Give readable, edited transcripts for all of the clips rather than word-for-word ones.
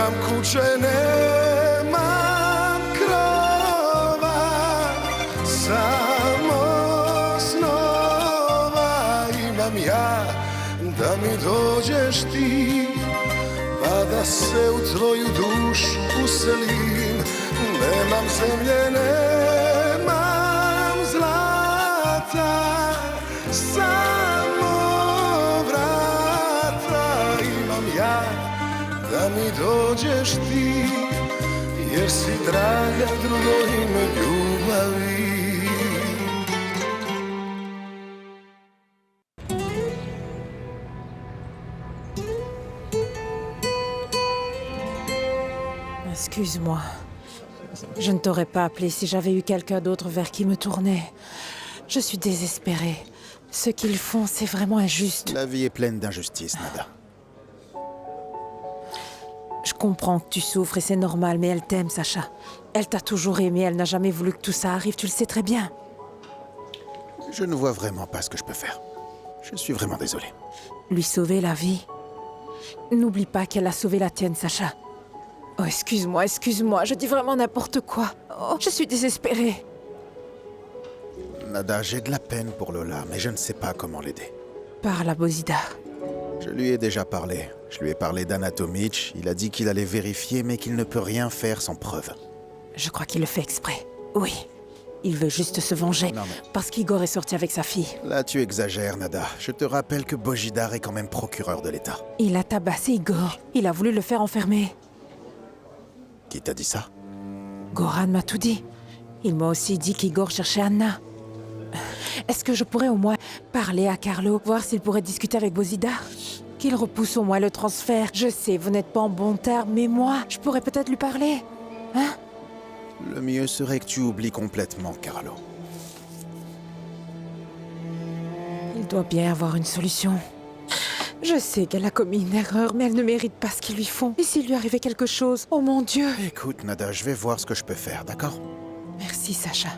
Nemam kuće, nemam krova, samo snova imam ja, da mi dođeš ti, pa da se u tvoju dušu uselim. Nemam zemlje, nemam zlata, samo vrata imam ja, da mi dođeš ti, jer si draga drugo ime ljubavi. Excuse-moi. Je ne t'aurais pas appelé si j'avais eu quelqu'un d'autre vers qui me tourner. Je suis désespérée. Ce qu'ils font, c'est vraiment injuste. La vie est pleine d'injustices, Nada. Je comprends que tu souffres et c'est normal, mais elle t'aime, Sacha. Elle t'a toujours aimé, elle n'a jamais voulu que tout ça arrive, tu le sais très bien. Je ne vois vraiment pas ce que je peux faire. Je suis vraiment désolé. Lui sauver la vie. N'oublie pas qu'elle a sauvé la tienne, Sacha. Oh, excuse-moi, je dis vraiment n'importe quoi. Oh, je suis désespérée. Nada, j'ai de la peine pour Lola, mais je ne sais pas comment l'aider. Parle à Bozida. Je lui ai déjà parlé. Je lui ai parlé d'Anna Tomic. Il a dit qu'il allait vérifier, mais qu'il ne peut rien faire sans preuve. Je crois qu'il le fait exprès. Oui. Il veut juste se venger. Non, mais... Parce qu'Igor est sorti avec sa fille. Là, tu exagères, Nada. Je te rappelle que Bojidar est quand même procureur de l'État. Il a tabassé Igor. Il a voulu le faire enfermer. Qui t'a dit ça? Goran m'a tout dit. Il m'a aussi dit qu'Igor cherchait Anna. Est-ce que je pourrais au moins parler à Carlo, voir s'il pourrait discuter avec Bozida? Qu'il repousse au moins le transfert. Je sais, vous n'êtes pas en bon terme, mais moi, je pourrais peut-être lui parler. Hein? Le mieux serait que tu oublies complètement, Carlo. Il doit bien avoir une solution. Je sais qu'elle a commis une erreur, mais elle ne mérite pas ce qu'ils lui font. Et s'il lui arrivait quelque chose, oh mon Dieu! Écoute, Nada, je vais voir ce que je peux faire, d'accord? Merci, Sacha.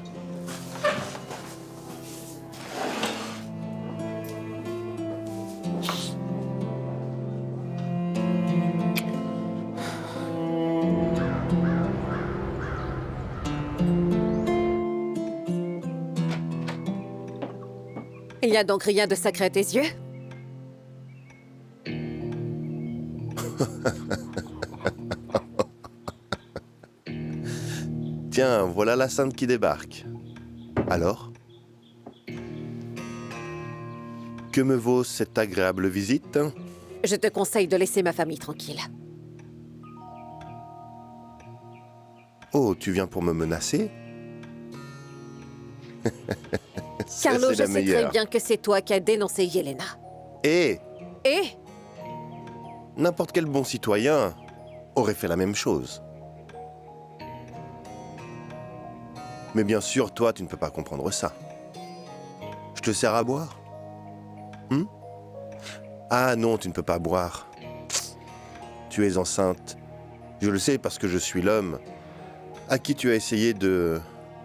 Il n'y a donc rien de sacré à tes yeux? Tiens, voilà la sainte qui débarque. Alors? Que me vaut cette agréable visite? Je te conseille de laisser ma famille tranquille. Oh, tu viens pour me menacer? Carlo, je c'est la sais très meilleure. bien que c'est toi qui as dénoncé Yelena. Et Et n'importe quel bon citoyen aurait fait la même chose. Mais bien sûr, toi, tu ne peux pas comprendre ça. Je te sers à boire? Ah non, tu ne peux pas boire. Tu es enceinte. Je le sais parce que je suis l'homme à qui tu as essayé de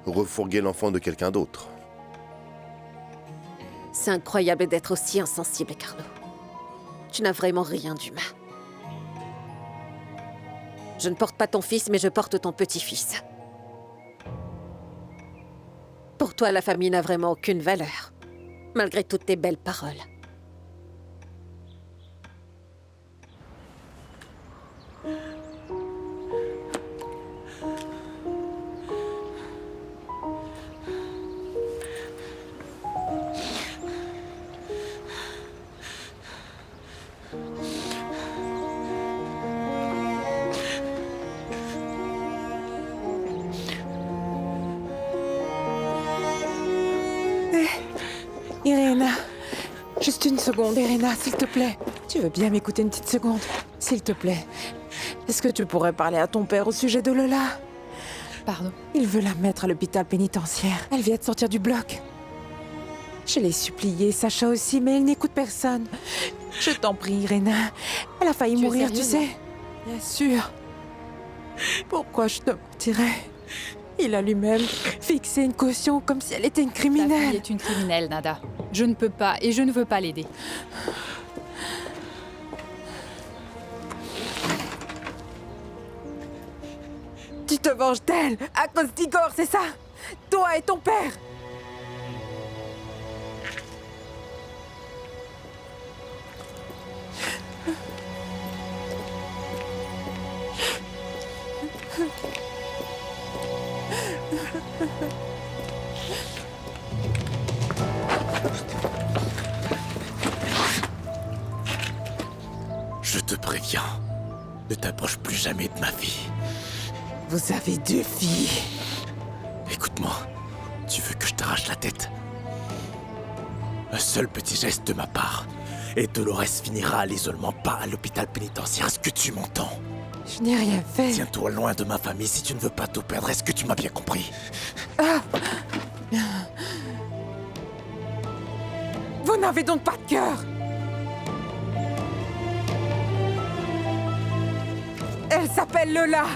refourguer l'enfant de quelqu'un d'autre. c'est incroyable d'être aussi insensible, Carlo. Tu n'as vraiment rien d'humain. Je ne porte pas ton fils, mais je porte ton petit-fils. Pour toi, la famille n'a vraiment aucune valeur, malgré toutes tes belles paroles. Irena, juste une seconde, Irena, s'il te plaît. Tu veux bien m'écouter une petite seconde? S'il te plaît. Est-ce que tu pourrais parler à ton père au sujet de Lola? Pardon? Il veut la mettre à l'hôpital pénitentiaire. Elle vient de sortir du bloc. Je l'ai supplié, Sacha aussi, mais il n'écoute personne. Je t'en prie, Irena. Elle a failli mourir, tu sais. Bien sûr. Pourquoi je te mentirais? Il a lui-même fixé une caution comme si elle était une Ta fille criminelle. est une criminelle, Nada. Je ne peux pas et je ne veux pas l'aider. Tu te venges d'elle à cause d'Igor, c'est ça? Toi et ton père. Je te préviens, ne t'approche plus jamais de ma fille. Vous avez 2 filles. Écoute-moi, tu veux que je t'arrache la tête? Un seul petit geste de ma part, et Dolores finira à l'isolement, pas à l'hôpital pénitentiaire. Est-ce que tu m'entends? Je n'ai rien fait. Tiens-toi loin de ma famille si tu ne veux pas tout perdre. Est-ce que tu m'as bien compris? Vous n'avez donc pas de cœur. Elle s'appelle Lola.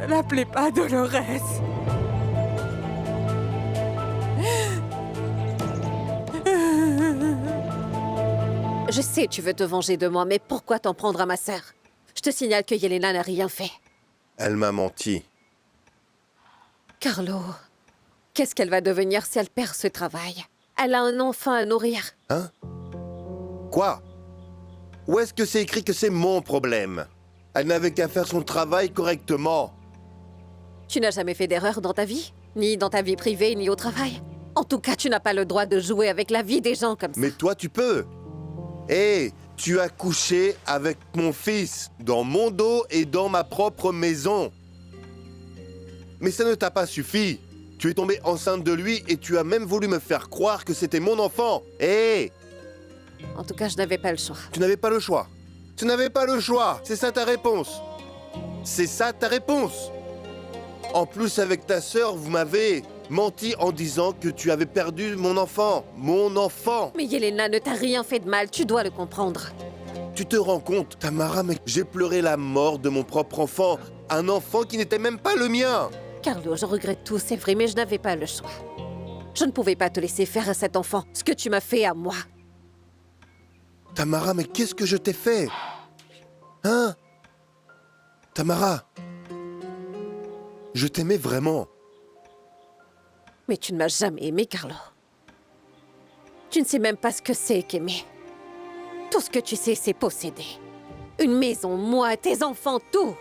L'appelez pas Dolores. Je sais, tu veux te venger de moi, mais pourquoi t'en prendre à ma sœur? Je te signale que Yelena n'a rien fait. Elle m'a menti. Carlo, qu'est-ce qu'elle va devenir si elle perd ce travail? Elle a un enfant à nourrir. Hein? Quoi? Où est-ce que c'est écrit que c'est mon problème? Elle n'avait qu'à faire son travail correctement. Tu n'as jamais fait d'erreur dans ta vie? Ni dans ta vie privée, ni au travail? En tout cas, tu n'as pas le droit de jouer avec la vie des gens comme ça. Mais toi, tu peux. Hé, tu as couché avec mon fils, dans mon dos et dans ma propre maison. Mais ça ne t'a pas suffi. Tu es tombée enceinte de lui et tu as même voulu me faire croire que c'était mon enfant. Hé, En tout cas, je n'avais pas le choix. tu n'avais pas le choix. Tu n'avais pas le choix. C'est ça ta réponse. C'est ça ta réponse. En plus, avec ta sœur, vous m'avez menti en disant que tu avais perdu mon enfant. Mon enfant. Mais Yelena ne t'a rien fait de mal, tu dois le comprendre. Tu te rends compte, Tamara, mais j'ai pleuré la mort de mon propre enfant. Un enfant qui n'était même pas le mien. Carlo, je regrette tout, c'est vrai, mais je n'avais pas le choix. Je ne pouvais pas te laisser faire à cet enfant ce que tu m'as fait à moi. Tamara, mais qu'est-ce que je t'ai fait? Hein? Tamara, je t'aimais vraiment. Mais tu ne m'as jamais aimé, Carlo. Tu ne sais même pas ce que c'est qu'aimer. Tout ce que tu sais, c'est posséder. Une maison, moi, tes enfants, tout.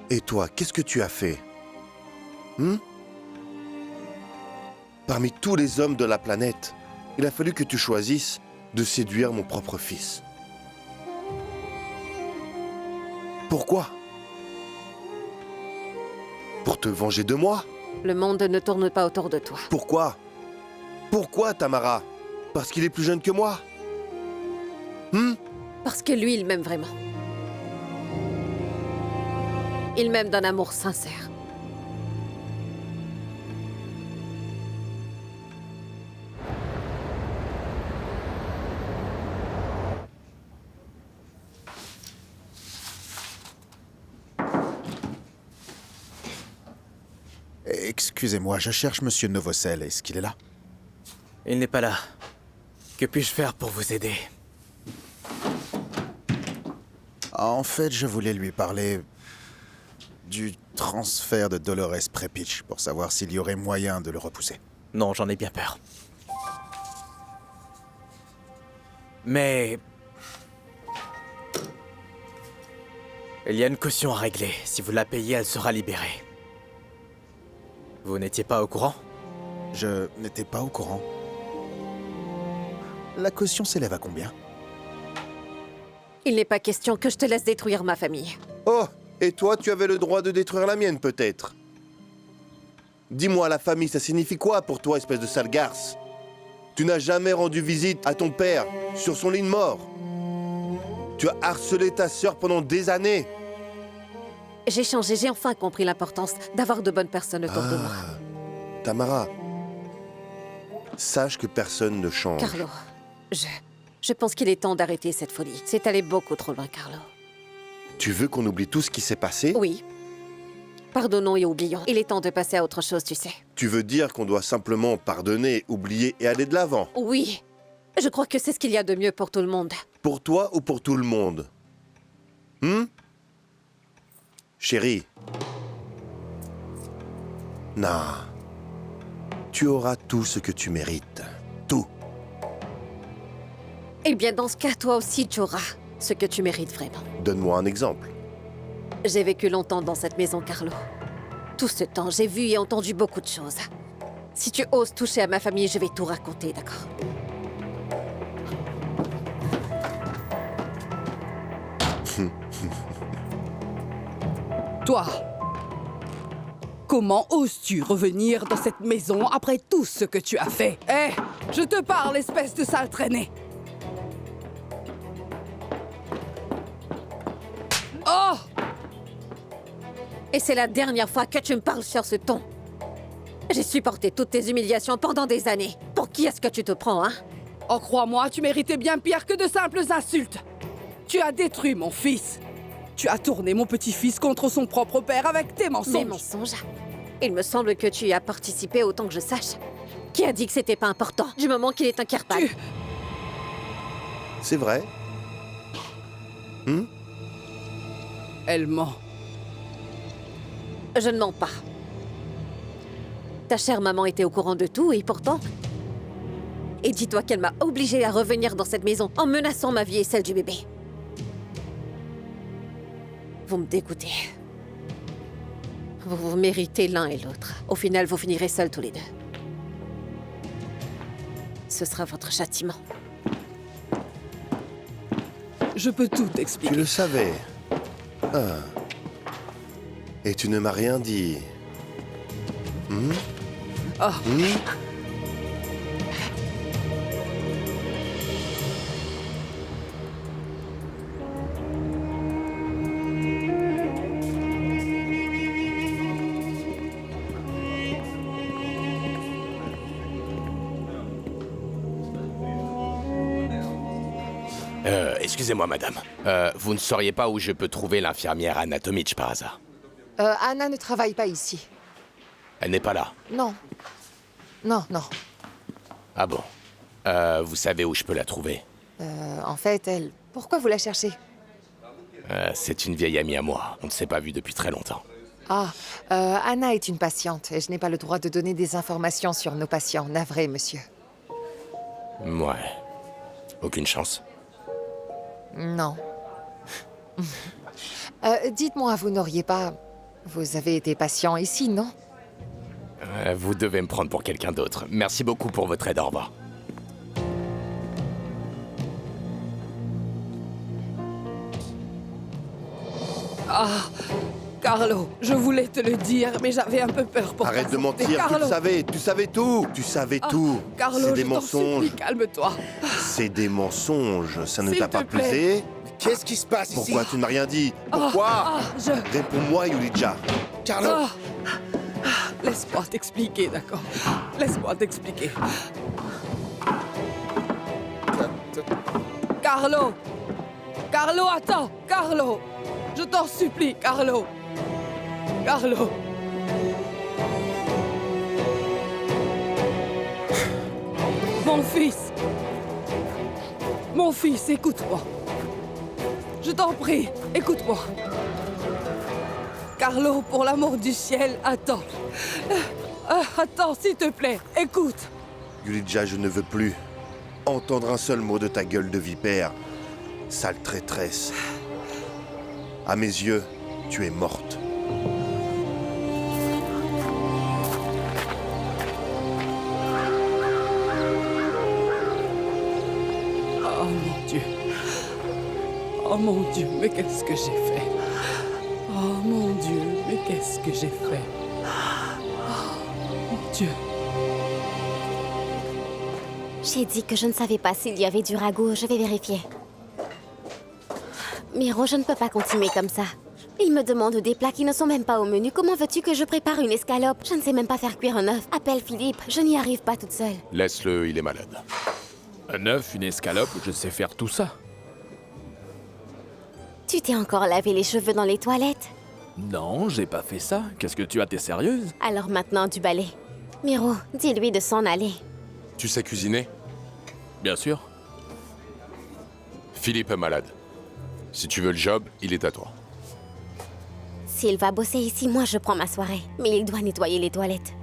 Et toi, qu'est-ce que tu as fait? Parmi tous les hommes de la planète, il a fallu que tu choisisses de séduire mon propre fils. Pourquoi? Pour te venger de moi? Le monde ne tourne pas autour de toi. Pourquoi? Pourquoi, Tamara? Parce qu'il est plus jeune que moi? Parce que lui, il m'aime vraiment. Il m'aime d'un amour sincère. Excusez-moi, je cherche Monsieur Novosel. Est-ce qu'il est là? Il n'est pas là. Que puis-je faire pour vous aider? En fait, je voulais lui parler du transfert de Dolores Prepich pour savoir s'il y aurait moyen de le repousser. Non, j'en ai bien peur. Mais... il y a une caution à régler. Si vous la payez, elle sera libérée. Vous n'étiez pas au courant? Je n'étais pas au courant. La caution s'élève à combien? Il n'est pas question que je te laisse détruire ma famille. Oh, et toi, tu avais le droit de détruire la mienne, peut-être? Dis-moi, la famille, ça signifie quoi pour toi, espèce de sale garce? Tu n'as jamais rendu visite à ton père sur son lit de mort. Tu as harcelé ta sœur pendant des années. J'ai changé, j'ai enfin compris l'importance d'avoir de bonnes personnes autour de moi. Tamara, sache que personne ne change. Carlo, je pense qu'il est temps d'arrêter cette folie. C'est allé beaucoup trop loin, Carlo. Tu veux qu'on oublie tout ce qui s'est passé? Oui. Pardonnons et oublions. Il est temps de passer à autre chose, tu sais. Tu veux dire qu'on doit simplement pardonner, oublier et aller de l'avant? Oui. Je crois que c'est ce qu'il y a de mieux pour tout le monde. Pour toi ou pour tout le monde? Chérie. Non. Tu auras tout ce que tu mérites. Tout. Eh bien, dans ce cas, toi aussi, tu auras ce que tu mérites vraiment. Donne-moi un exemple. J'ai vécu longtemps dans cette maison, Carlo. Tout ce temps, j'ai vu et entendu beaucoup de choses. Si tu oses toucher à ma famille, je vais tout raconter, d'accord? Toi, comment oses-tu revenir dans cette maison après tout ce que tu as fait? Eh, je te parle, espèce de sale traînée! Oh! Et c'est la dernière fois que tu me parles sur ce ton. J'ai supporté toutes tes humiliations pendant des années. Pour qui est-ce que tu te prends, hein? Oh, crois-moi, tu méritais bien pire que de simples insultes. Tu as détruit mon fils. Tu as tourné mon petit-fils contre son propre père avec tes mensonges. Mes mensonges? Il me semble que tu y as participé autant que je sache. Qui a dit que c'était pas important, du moment qu'il est incapable? C'est vrai. Elle ment. Je ne mens pas. Ta chère maman était au courant de tout et pourtant... Et dis-toi qu'elle m'a obligée à revenir dans cette maison en menaçant ma vie et celle du bébé. Vous me dégoûtez. Vous méritez l'un et l'autre. Au final, vous finirez seuls tous les deux. Ce sera votre châtiment. Je peux tout Tu expliquer. le savais. Ah. Et tu ne m'as rien dit. Ah. Excusez-moi, madame. Vous ne sauriez pas où je peux trouver l'infirmière Anna Tomic par hasard? Anna ne travaille pas ici. Elle n'est pas là. Non. Non, non. Ah bon? Vous savez où je peux la trouver? En fait, elle... Pourquoi vous la cherchez? C'est une vieille amie à moi. On ne s'est pas vu depuis très longtemps. Ah, Anna est une patiente et je n'ai pas le droit de donner des informations sur nos patients. Navré, monsieur. Ouais. Aucune chance. Non. Dites-moi, vous n'auriez pas... Vous avez été patient ici, non? Vous devez me prendre pour quelqu'un d'autre. Merci beaucoup pour votre aide, au revoir. Ah, Carlo, je voulais te le dire, mais j'avais un peu peur pour Arrête ta de santé. mentir, Carlo. tu savais tout. Tu savais tout. Carlo, C'est des je t'en mensonges. supplie, calme-toi. C'est des mensonges. Ça ne S'il t'a te pas plaît. pesé? Qu'est-ce qui se passe ici? Pourquoi tu ne m'as rien dit? Pourquoi? Réponds-moi, Yulija. Carlo! Laisse-moi t'expliquer, d'accord? Laisse-moi t'expliquer. Carlo! Carlo, attends! Carlo! Je t'en supplie, Carlo! Carlo! Mon fils! Mon fils, écoute-moi! Je t'en prie, écoute-moi! Carlo, pour l'amour du ciel, attends! Attends, s'il te plaît, écoute! Yulija, je ne veux plus entendre un seul mot de ta gueule de vipère. Sale traîtresse. À mes yeux, tu es morte. Oh mon Dieu! Oh mon Dieu, mais qu'est-ce que j'ai fait? Oh mon Dieu, mais qu'est-ce que j'ai fait? Oh mon Dieu! J'ai dit que je ne savais pas s'il y avait du ragoût. Je vais vérifier. Miro, je ne peux pas continuer comme ça. Il me demande des plats qui ne sont même pas au menu. Comment veux-tu que je prépare une escalope? Je ne sais même pas faire cuire un œuf. Appelle Philippe, je n'y arrive pas toute seule. Laisse-le, il est malade. Un œuf, une escalope, je sais faire tout ça. Tu t'es encore lavé les cheveux dans les toilettes? Non, j'ai pas fait ça. Qu'est-ce que tu as, t'es sérieuse? Alors maintenant, du balai. Miro, dis-lui de s'en aller. Tu sais cuisiner? Bien sûr. Philippe est malade. Si tu veux le job, il est à toi. S'il va bosser ici, moi je prends ma soirée. Mais il doit nettoyer les toilettes.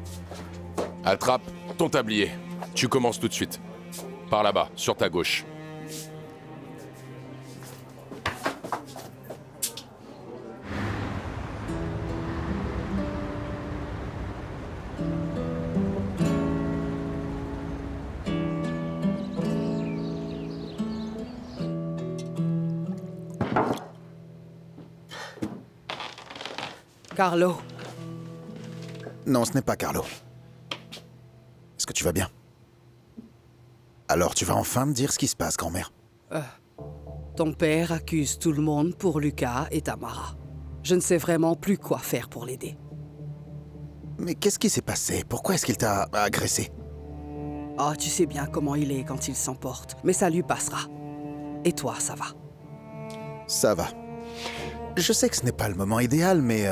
Attrape ton tablier. Tu commences tout de suite. Par là-bas, sur ta gauche. Carlo, Non, ce n'est pas Carlo. Est-ce que tu vas bien? Alors tu vas enfin me dire ce qui se passe, grand-mère. ton père accuse tout le monde pour Lucas et Tamara. Je ne sais vraiment plus quoi faire pour l'aider. Mais qu'est-ce qui s'est passé? Pourquoi est-ce qu'il t'a agressé? Ah, tu sais bien comment il est quand il s'emporte, mais ça lui passera. Et toi, ça va? Ça va. Je sais que ce n'est pas le moment idéal, mais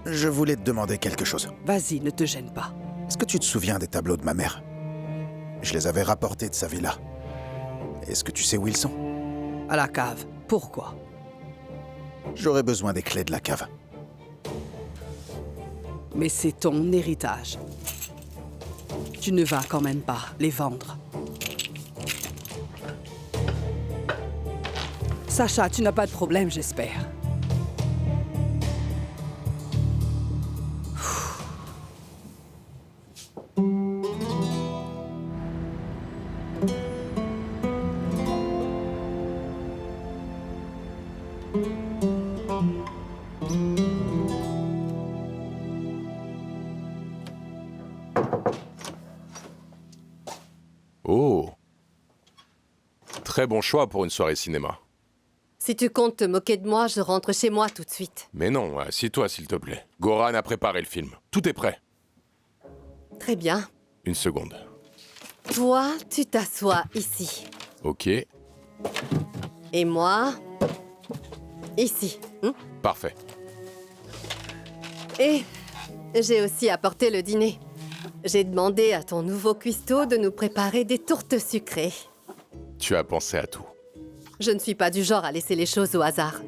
je voulais te demander quelque chose. Vas-y, ne te gêne pas. Est-ce que tu te souviens des tableaux de ma mère? Je les avais rapportés de sa villa. Est-ce que tu sais où ils sont? À la cave. Pourquoi? J'aurais besoin des clés de la cave. Mais c'est ton héritage. Tu ne vas quand même pas les vendre. Sacha, tu n'as pas de problème, j'espère. Oh. Très bon choix pour une soirée cinéma. Si tu comptes te moquer de moi, je rentre chez moi tout de suite. Mais non, assis-toi s'il te plaît. Goran a préparé le film. Tout est prêt. Très bien. Une seconde. Toi, tu t'assois ici. Ok, Et moi, ici. parfait. Et j'ai aussi apporté le dîner. J'ai demandé à ton nouveau cuistot de nous préparer des tourtes sucrées. Tu as pensé à tout. Je ne suis pas du genre à laisser les choses au hasard.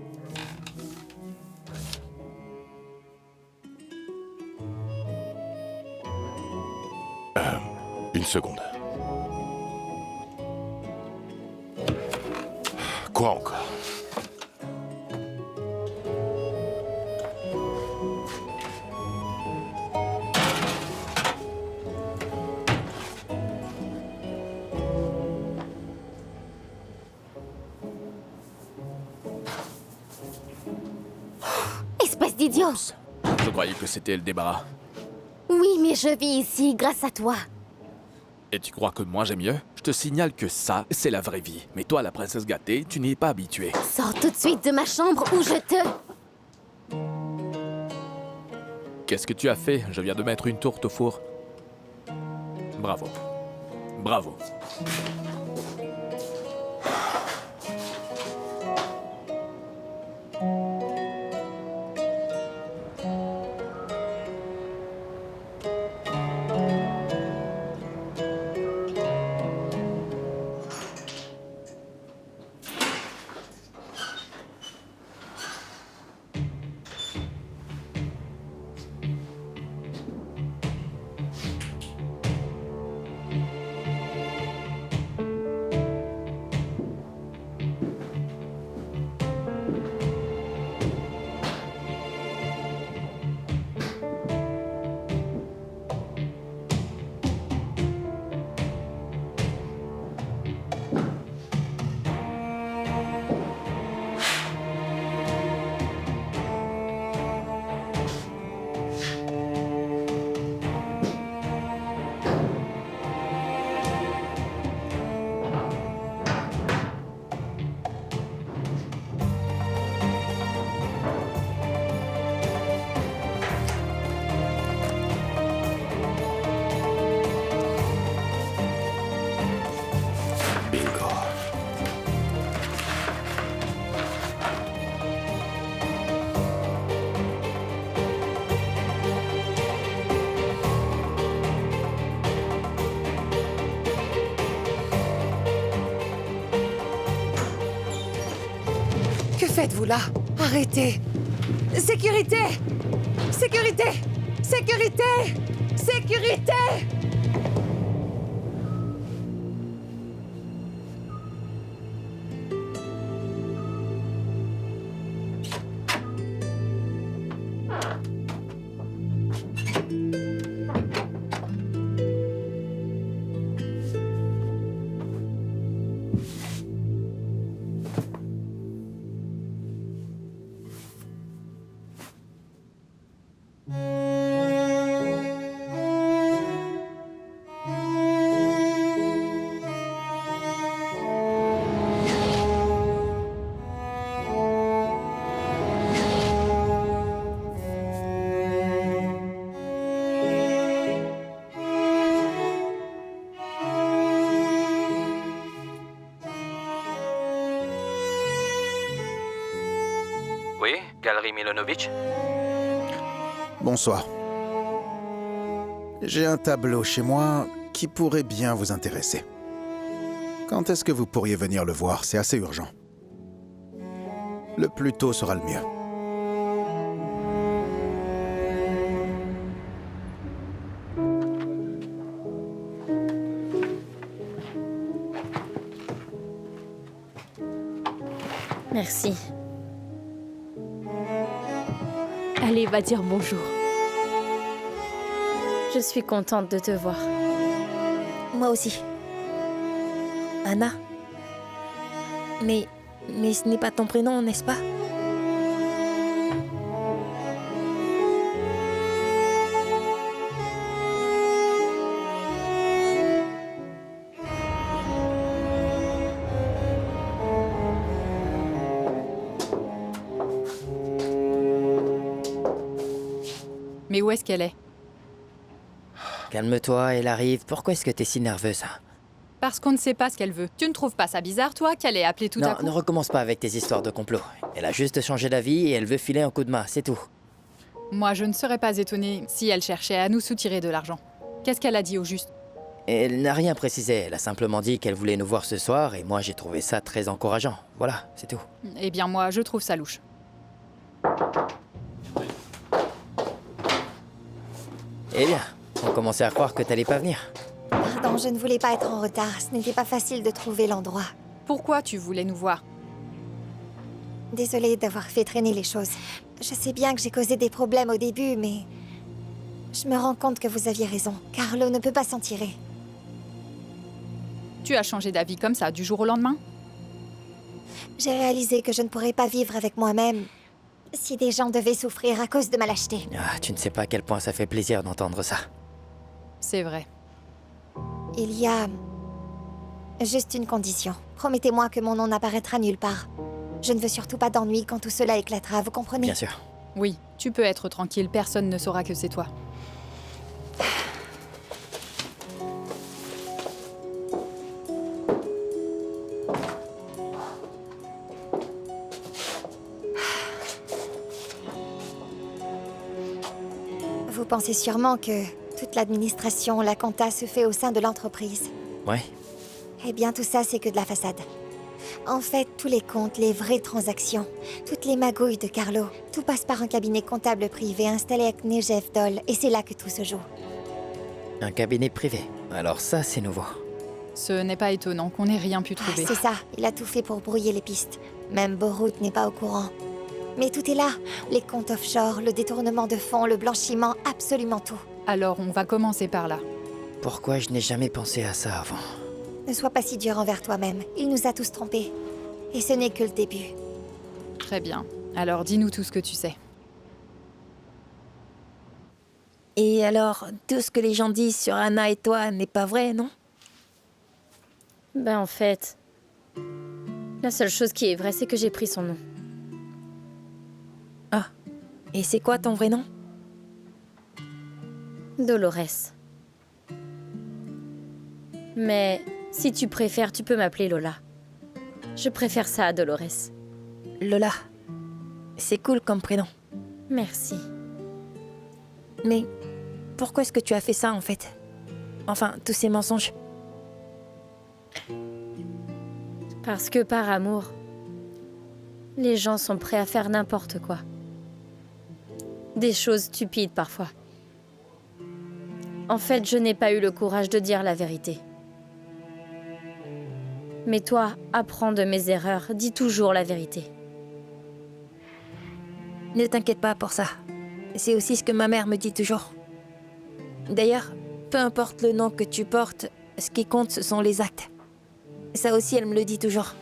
Une seconde. Quoi encore? Espèce d'idiot! Je croyais que c'était le débarras. Oui, mais je vis ici grâce à toi. Et tu crois que moi j'ai mieux? Je te signale que ça, c'est la vraie vie. Mais toi, la princesse gâtée, tu n'y es pas habituée. Sors tout de suite de ma chambre ou je te... Qu'est-ce que tu as fait? Je viens de mettre une tourte au four. Bravo. Bravo. faites-vous là? Arrêtez! Sécurité! Sécurité! Sécurité! Sécurité! Oui, Galerie Milanovic? Bonsoir. J'ai un tableau chez moi qui pourrait bien vous intéresser. Quand est-ce que vous pourriez venir le voir? C'est assez urgent. Le plus tôt sera le mieux. Merci. Allez, va dire bonjour. Je suis contente de te voir. Moi aussi. Anna? Mais ce n'est pas ton prénom, n'est-ce pas? Mais où est-ce qu'elle est? Calme-toi, elle arrive. Pourquoi est-ce que t'es si nerveuse? Parce qu'on ne sait pas ce qu'elle veut. Tu ne trouves pas ça bizarre, toi, qu'elle ait appelé tout à Non, coup? ne recommence pas avec tes histoires de complot. Elle a juste changé d'avis et elle veut filer un coup de main, c'est tout. Moi, je ne serais pas étonnée si elle cherchait à nous soutirer de l'argent. Qu'est-ce qu'elle a dit au juste? Elle n'a rien précisé, elle a simplement dit qu'elle voulait nous voir ce soir et moi j'ai trouvé ça très encourageant. Voilà, c'est tout. Eh bien, moi, je trouve ça louche. Eh bien, on commençait à croire que t'allais pas venir. Pardon, je ne voulais pas être en retard. Ce n'était pas facile de trouver l'endroit. Pourquoi tu voulais nous voir? Désolée d'avoir fait traîner les choses. Je sais bien que j'ai causé des problèmes au début, mais... je me rends compte que vous aviez raison. Carlo ne peut pas s'en tirer. Tu as changé d'avis comme ça, du jour au lendemain? J'ai réalisé que je ne pourrais pas vivre avec moi-même si des gens devaient souffrir à cause de ma lâcheté. Ah, tu ne sais pas à quel point ça fait plaisir d'entendre ça. C'est vrai. Il y a... juste une condition. Promettez-moi que mon nom n'apparaîtra nulle part. Je ne veux surtout pas d'ennui quand tout cela éclatera, vous comprenez? Bien sûr. Oui, tu peux être tranquille, personne ne saura que c'est toi. Vous pensez sûrement que toute l'administration, la compta se fait au sein de l'entreprise. Ouais. Eh bien, tout ça, c'est que de la façade. En fait, tous les comptes, les vraies transactions, toutes les magouilles de Carlo, tout passe par un cabinet comptable privé installé à Knežev-Dol, et c'est là que tout se joue. Un cabinet privé. Alors ça, c'est nouveau. Ce n'est pas étonnant qu'on n'ait rien pu trouver. C'est ça, il a tout fait pour brouiller les pistes. Même Borut n'est pas au courant. Mais tout est là. Les comptes offshore, le détournement de fonds, le blanchiment, absolument tout. Alors, on va commencer par là. Pourquoi je n'ai jamais pensé à ça avant? Ne sois pas si dur envers toi-même. Il nous a tous trompés. Et ce n'est que le début. Très bien. Alors, dis-nous tout ce que tu sais. Et alors, tout ce que les gens disent sur Anna et toi n'est pas vrai, non? Ben en fait, la seule chose qui est vraie, c'est que j'ai pris son nom. Ah, et c'est quoi ton vrai nom? Dolores. Mais si tu préfères, tu peux m'appeler Lola. Je préfère ça à Dolores. Lola. C'est cool comme prénom. Merci. Mais pourquoi est-ce que tu as fait ça, en fait? Enfin, tous ces mensonges. Parce que par amour, Les gens sont prêts à faire n'importe quoi. Des choses stupides parfois. En fait, je n'ai pas eu le courage de dire la vérité. Mais toi, apprends de mes erreurs, dis toujours la vérité. Ne t'inquiète pas pour ça. C'est aussi ce que ma mère me dit toujours. D'ailleurs, peu importe le nom que tu portes, ce qui compte, ce sont les actes. Ça aussi, elle me le dit toujours.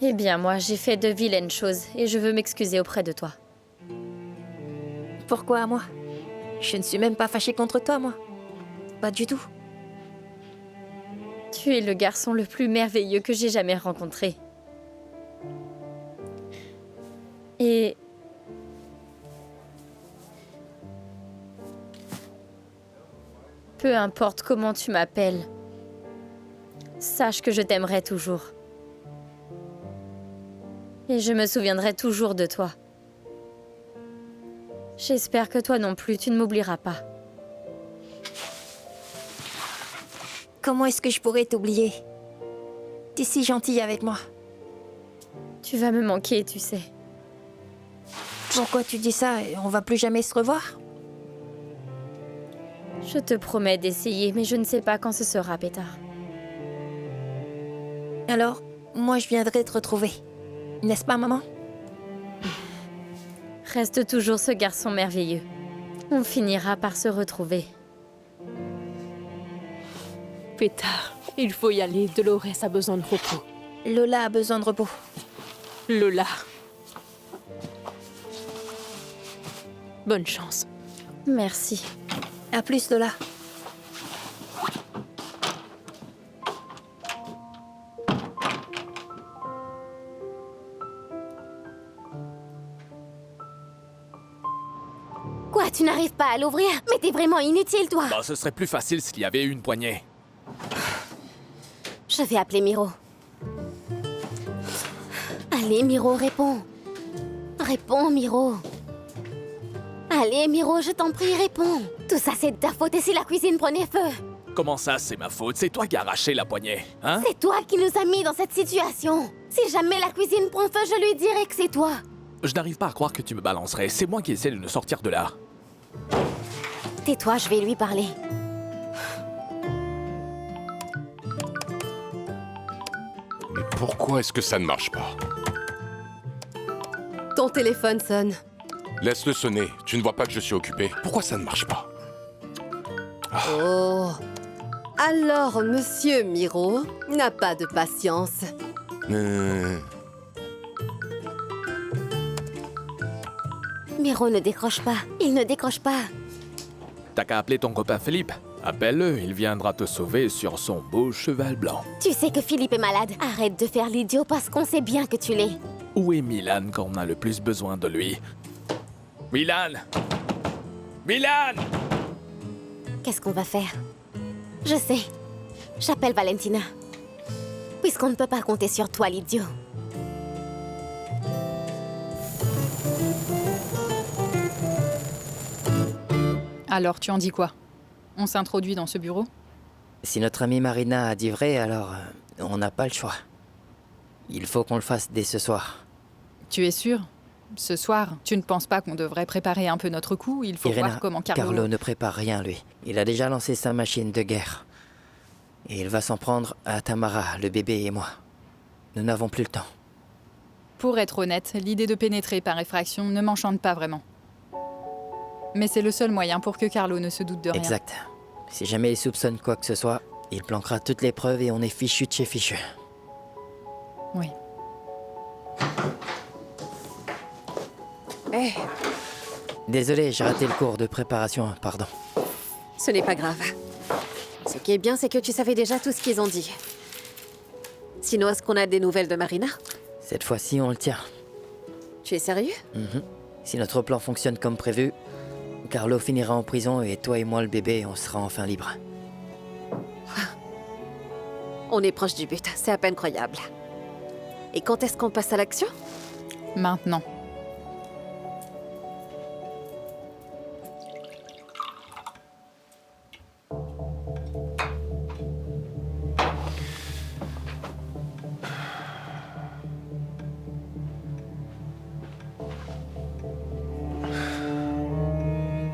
Eh bien, moi, j'ai fait de vilaines choses et je veux m'excuser auprès de toi. Pourquoi moi? Je ne suis même pas fâchée contre toi, moi. Pas du tout. Tu es le garçon le plus merveilleux que j'ai jamais rencontré. Et... peu importe comment tu m'appelles, sache que je t'aimerai toujours. Et je me souviendrai toujours de toi. J'espère que toi non plus, tu ne m'oublieras pas. Comment est-ce que je pourrais t'oublier? T'es si gentille avec moi. Tu vas me manquer, tu sais. Pourquoi tu dis ça? On va plus jamais se revoir? Je te promets d'essayer, mais je ne sais pas quand ce sera, Pétard. Alors, moi je viendrai te retrouver. N'est-ce pas, maman? Reste toujours ce garçon merveilleux. On finira par se retrouver. Pétard, il faut y aller. Dolores a besoin de repos. Lola a besoin de repos. Lola. Bonne chance. Merci. À plus, Lola. Quoi, tu n'arrives pas à l'ouvrir? Mais t'es vraiment inutile, toi. Bah, ce serait plus facile s'il y avait une poignée. Je vais appeler Miro. Allez, Miro, réponds. Réponds, Miro. Allez, Miro, je t'en prie, réponds. Tout ça, c'est de ta faute et si la cuisine prenait feu? Comment ça, c'est ma faute? C'est toi qui as arraché la poignée, hein? C'est toi qui nous as mis dans cette situation. Si jamais la cuisine prend feu, je lui dirai que c'est toi. Je n'arrive pas à croire que tu me balancerais. C'est moi qui essaie de nous sortir de là. Tais-toi, je vais lui parler. Mais pourquoi est-ce que ça ne marche pas? Ton téléphone sonne. Laisse-le sonner. Tu ne vois pas que je suis occupé. Pourquoi ça ne marche pas? Oh. Alors, monsieur Miro n'a pas de patience. Miro ne décroche pas. Il ne décroche pas. T'as qu'à appeler ton copain Philippe. Appelle-le, il viendra te sauver sur son beau cheval blanc. Tu sais que Philippe est malade. Arrête de faire l'idiot parce qu'on sait bien que tu l'es. Où est Milan quand on a le plus besoin de lui? Milan! Milan! Qu'est-ce qu'on va faire? Je sais. J'appelle Valentina. Puisqu'on ne peut pas compter sur toi, l'idiot. Alors, tu en dis quoi? On s'introduit dans ce bureau? Si notre amie Marina a dit vrai, alors on n'a pas le choix. Il faut qu'on le fasse dès ce soir. Tu es sûr? Ce soir, tu ne penses pas qu'on devrait préparer un peu notre coup? Il faut Irena, voir comment Carlo... Carlo ne prépare rien, lui. Il a déjà lancé sa machine de guerre. Et il va s'en prendre à Tamara, le bébé et moi. Nous n'avons plus le temps. Pour être honnête, l'idée de pénétrer par effraction ne m'enchante pas vraiment. Mais c'est le seul moyen pour que Carlo ne se doute de rien. Exact. Si jamais il soupçonne quoi que ce soit, il planquera toutes les preuves et on est fichu de chez fichu. Oui. Eh, Désolé, j'ai raté le cours de préparation, pardon. ce n'est pas grave. Ce qui est bien, c'est que tu savais déjà tout ce qu'ils ont dit. Sinon, est-ce qu'on a des nouvelles de Marina? Cette fois-ci, on le tient. Tu es sérieux? Si notre plan fonctionne comme prévu, Carlo finira en prison et toi et moi, le bébé, on sera enfin libres. On est proche du but, c'est à peine croyable. Et quand est-ce qu'on passe à l'action? Maintenant.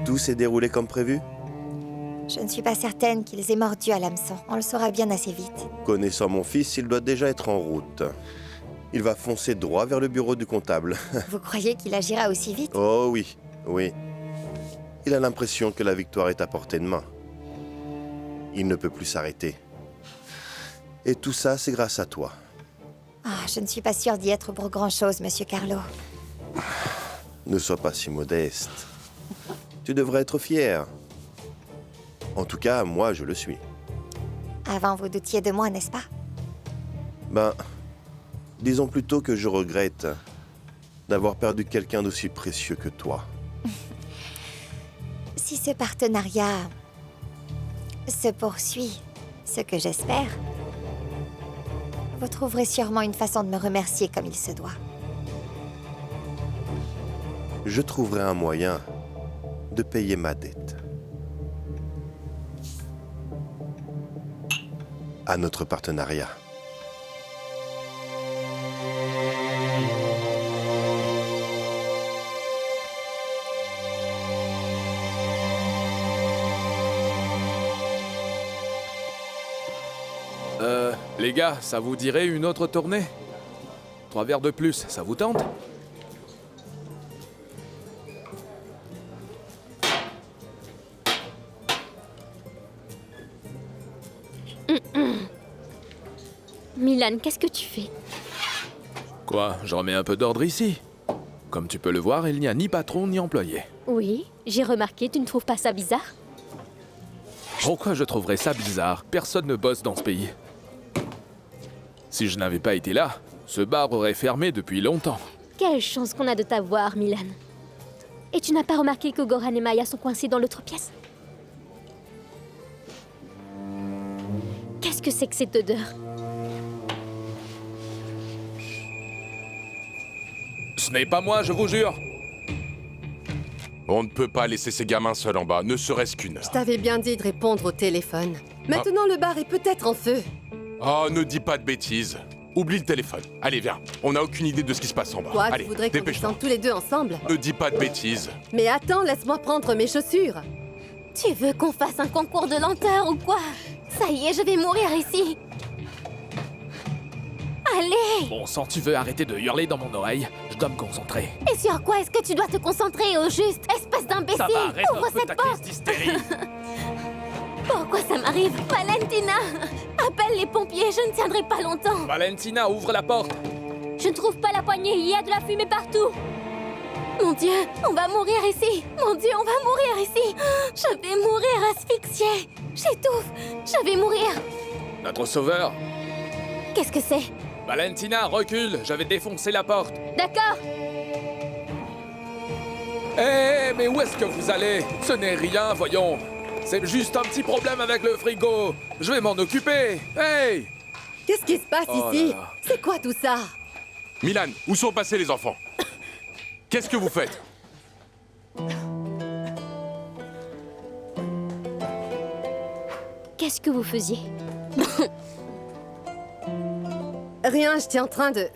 Tout s'est déroulé comme prévu? Je ne suis pas certaine qu'ils aient mordu à l'hameçon. On le saura bien assez vite. Connaissant mon fils, il doit déjà être en route. Il va foncer droit vers le bureau du comptable. Vous croyez qu'il agira aussi vite? Oh oui, oui. Il a l'impression que la victoire est à portée de main. Il ne peut plus s'arrêter. Et tout ça, c'est grâce à toi. Ah, je ne suis pas sûre d'y être pour grand-chose, Monsieur Carlo. Ne sois pas si modeste. Tu devrais être fier. En tout cas, moi, je le suis. Avant, vous doutiez de moi, n'est-ce pas? Ben, disons plutôt que je regrette d'avoir perdu quelqu'un d'aussi précieux que toi. Si ce partenariat se poursuit, ce que j'espère, vous trouverez sûrement une façon de me remercier comme il se doit. Je trouverai un moyen de payer ma dette. À notre partenariat. Les gars, ça vous dirait une autre tournée? 3 verres de plus, ça vous tente? Milan, qu'est-ce que tu fais? Quoi, je remets un peu d'ordre ici. Comme tu peux le voir, il n'y a ni patron ni employé. Oui, j'ai remarqué, tu ne trouves pas ça bizarre? Pourquoi je trouverais ça bizarre? Personne ne bosse dans ce pays. Si je n'avais pas été là, ce bar aurait fermé depuis longtemps. Quelle chance qu'on a de t'avoir, Milan. Et tu n'as pas remarqué que Goran et Maya sont coincés dans l'autre pièce? Qu'est-ce que c'est que cette odeur? Ce n'est pas moi, je vous jure. On ne peut pas laisser ces gamins seuls en bas, ne serait-ce qu'une heure. Je t'avais bien dit de répondre au téléphone. Maintenant, le bar est peut-être en feu. Oh, ne dis pas de bêtises. Oublie le téléphone. Allez, viens. On n'a aucune idée de ce qui se passe en bas. Toi, Allez, tu voudrais qu'on dépêche-toi. descende tous les deux ensemble? Ne dis pas de bêtises. Mais attends, laisse-moi prendre mes chaussures. Tu veux qu'on fasse un concours de lenteur ou quoi? Ça y est, je vais mourir ici. Allez! Bon sang, tu veux arrêter de hurler dans mon oreille? Je dois me concentrer. Et sur quoi est-ce que tu dois te concentrer au juste? Espèce d'imbécile! Ça va, arrête Ouvre un peu cette ta porte! crise d'hystérie. Pourquoi ça m'arrive? Valentina! Appelle les pompiers, je ne tiendrai pas longtemps! Valentina, ouvre la porte! Je ne trouve pas la poignée, il y a de la fumée partout! Mon Dieu, on va mourir ici! Mon Dieu, on va mourir ici! Je vais mourir asphyxiée! J'étouffe! Je vais mourir! Notre sauveur! Qu'est-ce que c'est? Valentina, recule! Je vais défoncer la porte! D'accord! Hé, mais où est-ce que vous allez? Ce n'est rien, voyons! C'est juste un petit problème avec le frigo! Je vais m'en occuper! Hey! Qu'est-ce qui se passe Oh ici? là là. C'est quoi tout ça? Milan, où sont passés les enfants? Qu'est-ce que vous faites? Qu'est-ce que vous faisiez? Rien, j'étais en train de...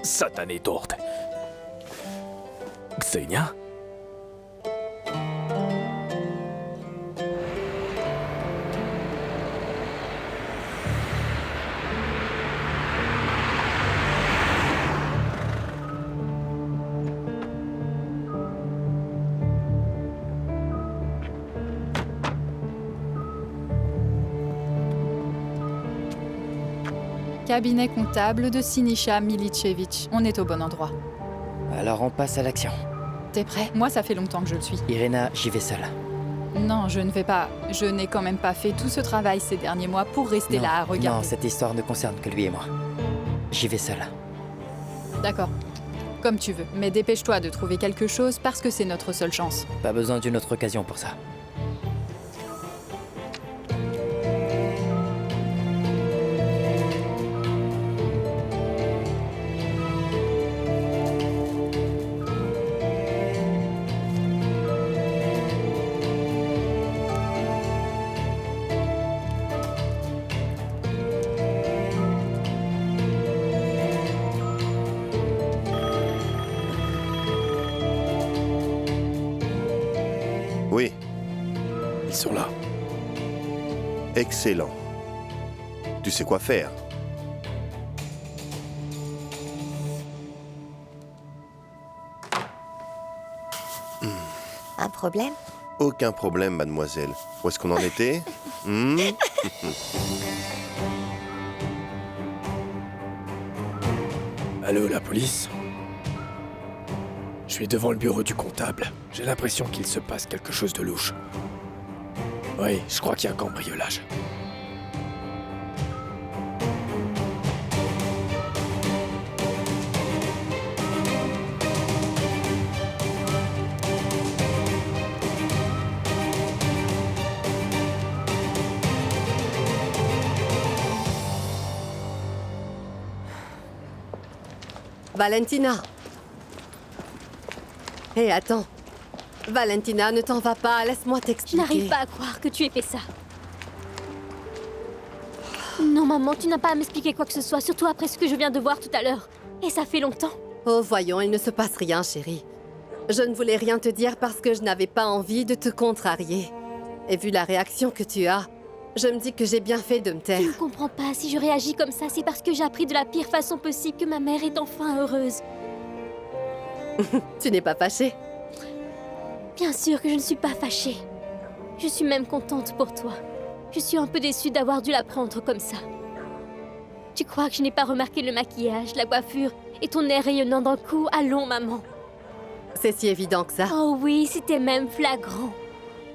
Satanée tourte! Xenia? Cabinet comptable de Sinisha Milicevic. On est au bon endroit. Alors on passe à l'action. T'es prêt? Moi, ça fait longtemps que je le suis. Irena, j'y vais seule. Non, je ne vais pas. Je n'ai quand même pas fait tout ce travail ces derniers mois pour rester Non, là à regarder. non, cette histoire ne concerne que lui et moi. J'y vais seule. D'accord. Comme tu veux. Mais dépêche-toi de trouver quelque chose parce que c'est notre seule chance. Pas besoin d'une autre occasion pour ça. cela. Excellent. Tu sais quoi faire. Un problème? Aucun problème, mademoiselle. Où est-ce qu'on en était? Allô, la police? Je suis devant le bureau du comptable. J'ai l'impression qu'il se passe quelque chose de louche. Oui, je crois qu'il y a un cambriolage. Valentina. Hé, attends. Valentina, ne t'en va pas, laisse-moi Je t'expliquer. n'arrive pas à croire que tu aies fait ça. Non, maman, tu n'as pas à m'expliquer quoi que ce soit, surtout après ce que je viens de voir tout à l'heure. Et ça fait longtemps. Oh, voyons, il ne se passe rien, chérie. Je ne voulais rien te dire parce que je n'avais pas envie de te contrarier. Et vu la réaction que tu as, je me dis que j'ai bien fait de me taire. Tu ne comprends pas, si je réagis comme ça, c'est parce que j'ai appris de la pire façon possible que ma mère est enfin heureuse. Tu n'es pas fâchée? Bien sûr que je ne suis pas fâchée. Je suis même contente pour toi. Je suis un peu déçue d'avoir dû la prendre comme ça. Tu crois que je n'ai pas remarqué le maquillage, la coiffure et ton air rayonnant d'un coup? Allons, maman. C'est si évident que ça. Oh oui, c'était même flagrant.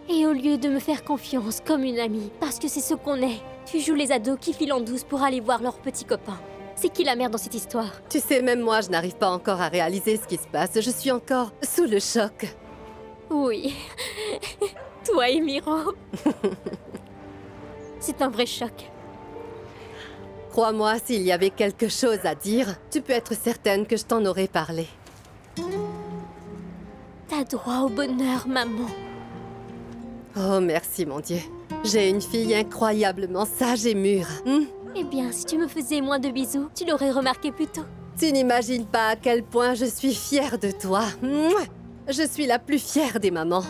Et au lieu de me faire confiance comme une amie, parce que c'est ce qu'on est, tu joues les ados qui filent en douce pour aller voir leurs petits copains. C'est qui la mère dans cette histoire? Tu sais, même moi, je n'arrive pas encore à réaliser ce qui se passe. Je suis encore sous le choc. Oui. Toi et Miro. C'est un vrai choc. Crois-moi, s'il y avait quelque chose à dire, tu peux être certaine que je t'en aurais parlé. T'as droit au bonheur, maman. Oh, merci, mon Dieu. J'ai une fille incroyablement sage et mûre. Eh bien, si tu me faisais moins de bisous, tu l'aurais remarqué plus tôt. Tu n'imagines pas à quel point je suis fière de toi. Mouah. Je suis la plus fière des mamans.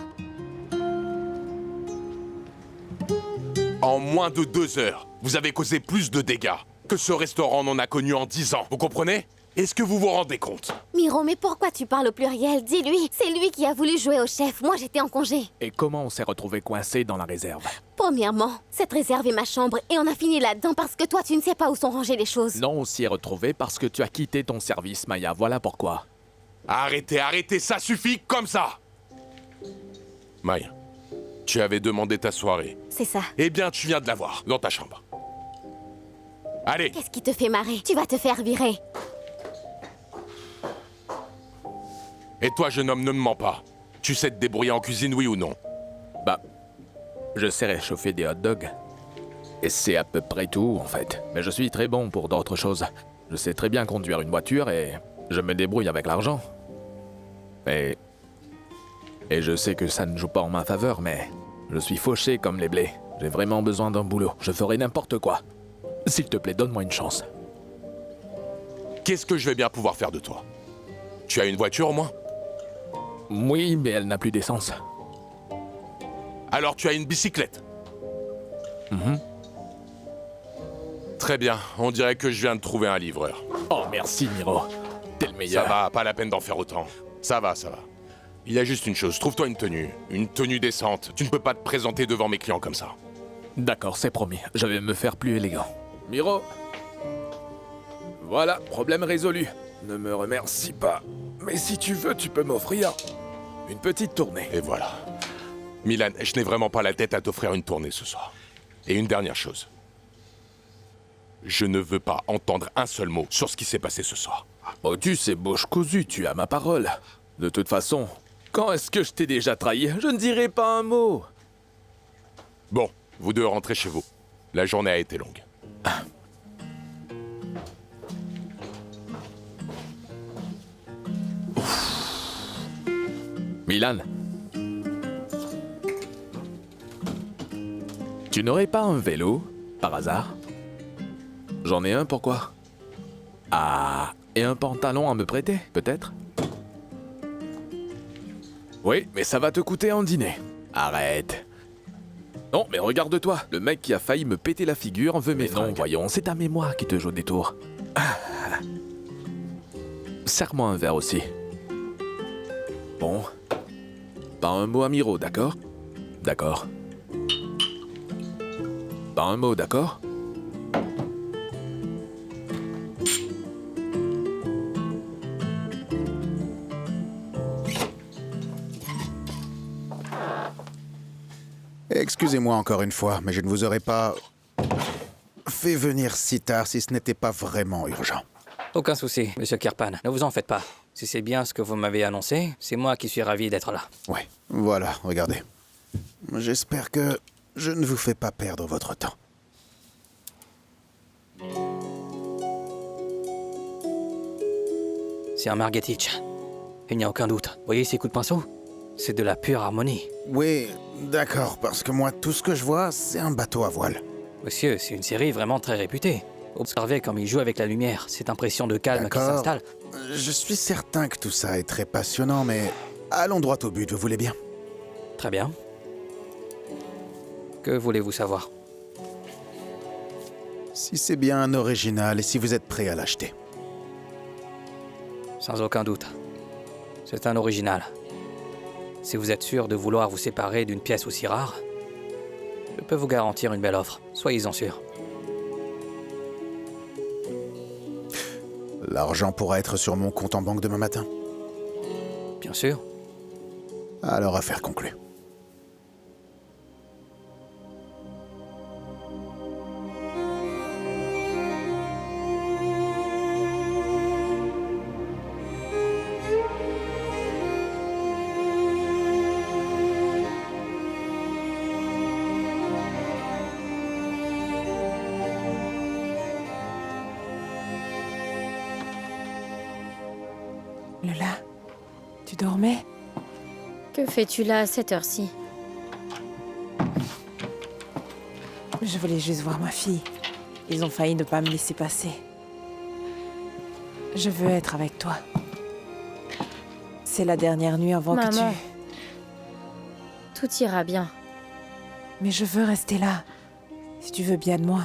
En moins de 2 heures, vous avez causé plus de dégâts que ce restaurant n'en a connu en 10 ans. Vous comprenez? Est-ce que vous vous rendez compte? Miro, mais pourquoi tu parles au pluriel? Dis-lui, c'est lui qui a voulu jouer au chef. Moi, j'étais en congé. Et comment on s'est retrouvé coincé dans la réserve? Premièrement, cette réserve est ma chambre et on a fini là-dedans parce que toi, tu ne sais pas où sont rangées les choses. Non, on s'y est retrouvé parce que tu as quitté ton service, Maya. Voilà pourquoi. Arrêtez, arrêtez, ça suffit comme ça! Maya, tu avais demandé ta soirée. C'est ça. Eh bien, tu viens de l'avoir, dans ta chambre. Allez! Qu'est-ce qui te fait marrer? Tu vas te faire virer. Et toi, jeune homme, ne me mens pas. Tu sais te débrouiller en cuisine, oui ou non? Bah, je sais réchauffer des hot dogs. Et c'est à peu près tout, en fait. Mais je suis très bon pour d'autres choses. Je sais très bien conduire une voiture et je me débrouille avec l'argent. Et je sais que ça ne joue pas en ma faveur, mais je suis fauché comme les blés. J'ai vraiment besoin d'un boulot. Je ferai n'importe quoi. S'il te plaît, donne-moi une chance. Qu'est-ce que je vais bien pouvoir faire de toi? Tu as une voiture au moins? Oui, mais elle n'a plus d'essence. Alors tu as une bicyclette? Très bien, on dirait que je viens de trouver un livreur. Oh, merci, Miro. T'es le meilleur. Ça va, pas la peine d'en faire autant. Ça va, ça va. Il y a juste une chose, trouve-toi une tenue décente. Tu ne peux pas te présenter devant mes clients comme ça. D'accord, c'est promis. Je vais me faire plus élégant. Miro. Voilà, problème résolu. Ne me remercie pas. Mais si tu veux, tu peux m'offrir une petite tournée. Et voilà. Milan, je n'ai vraiment pas la tête à t'offrir une tournée ce soir. Et une dernière chose. Je ne veux pas entendre un seul mot sur ce qui s'est passé ce soir. Oh, tu sais, bouche cousue, tu as ma parole. De toute façon, quand est-ce que je t'ai déjà trahi? Je ne dirai pas un mot. Bon, vous deux rentrez chez vous. La journée a été longue. Milan. Tu n'aurais pas un vélo, par hasard? J'en ai un, pourquoi? Ah, et un pantalon à me prêter, peut-être? Oui, mais ça va te coûter un dîner. Arrête. Non, mais regarde-toi, le mec qui a failli me péter la figure veut mes fringues. Non, voyons, c'est ta mémoire qui te joue des tours. Serre-moi un verre aussi. Bon. Pas un mot à Miro, d'accord? D'accord. Pas un mot, d'accord? Excusez-moi encore une fois, mais je ne vous aurais pas fait venir si tard si ce n'était pas vraiment urgent. Aucun souci, monsieur Kirpan, ne vous en faites pas. Si c'est bien ce que vous m'avez annoncé, c'est moi qui suis ravi d'être là. Ouais, voilà, regardez. J'espère que je ne vous fais pas perdre votre temps. C'est un Margetich. Il n'y a aucun doute. Vous voyez ces coups de pinceau? C'est de la pure harmonie. Oui, d'accord, parce que moi, tout ce que je vois, c'est un bateau à voile. Monsieur, c'est une série vraiment très réputée. Observez comme il joue avec la lumière, cette impression de calme qui s'installe. Je suis certain que tout ça est très passionnant, mais allons droit au but, vous voulez bien? Très bien. Que voulez-vous savoir? Si c'est bien un original et si vous êtes prêt à l'acheter. Sans aucun doute. C'est un original. Si vous êtes sûr de vouloir vous séparer d'une pièce aussi rare, je peux vous garantir une belle offre. Soyez-en sûr. L'argent pourra être sur mon compte en banque demain matin? Bien sûr. Alors, affaire conclue. Lola, tu dormais? Que fais-tu là à cette heure-ci? Je voulais juste voir ma fille. Ils ont failli ne pas me laisser passer. Je veux être avec toi. C'est la dernière nuit avant que tu... Maman, tout ira bien. Mais je veux rester là. Si tu veux bien de moi.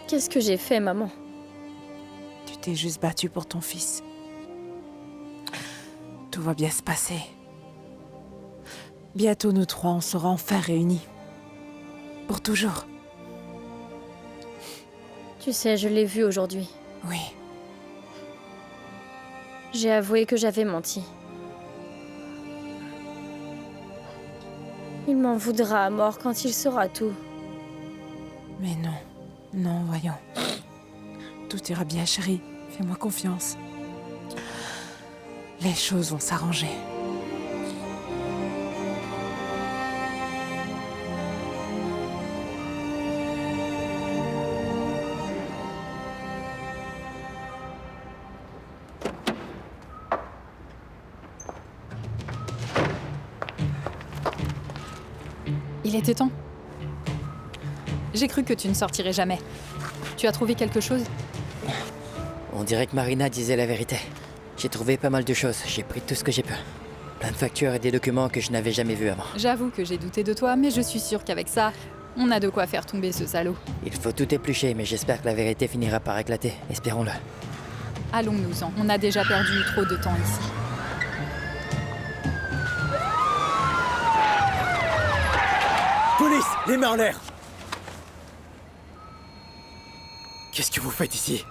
Qu'est-ce que j'ai fait, maman? Tu t'es juste battue pour ton fils. Tout va bien se passer. Bientôt, nous trois, on sera enfin réunis. Pour toujours. Tu sais, je l'ai vu aujourd'hui. Oui. J'ai avoué que j'avais menti. Il m'en voudra à mort quand il saura tout. Mais non. Non, voyons. Tout ira bien, chérie. Fais-moi confiance. Les choses vont s'arranger. Il était temps. J'ai cru que tu ne sortirais jamais. Tu as trouvé quelque chose? On dirait que Marina disait la vérité. J'ai trouvé pas mal de choses, j'ai pris tout ce que j'ai pu. Plein de factures et des documents que je n'avais jamais vus avant. J'avoue que j'ai douté de toi, mais je suis sûre qu'avec ça, on a de quoi faire tomber ce salaud. Il faut tout éplucher, mais j'espère que la vérité finira par éclater. Espérons-le. Allons-nous-en, on a déjà perdu trop de temps ici. Police! Les mains en l'air! Qu'est-ce que vous faites ici?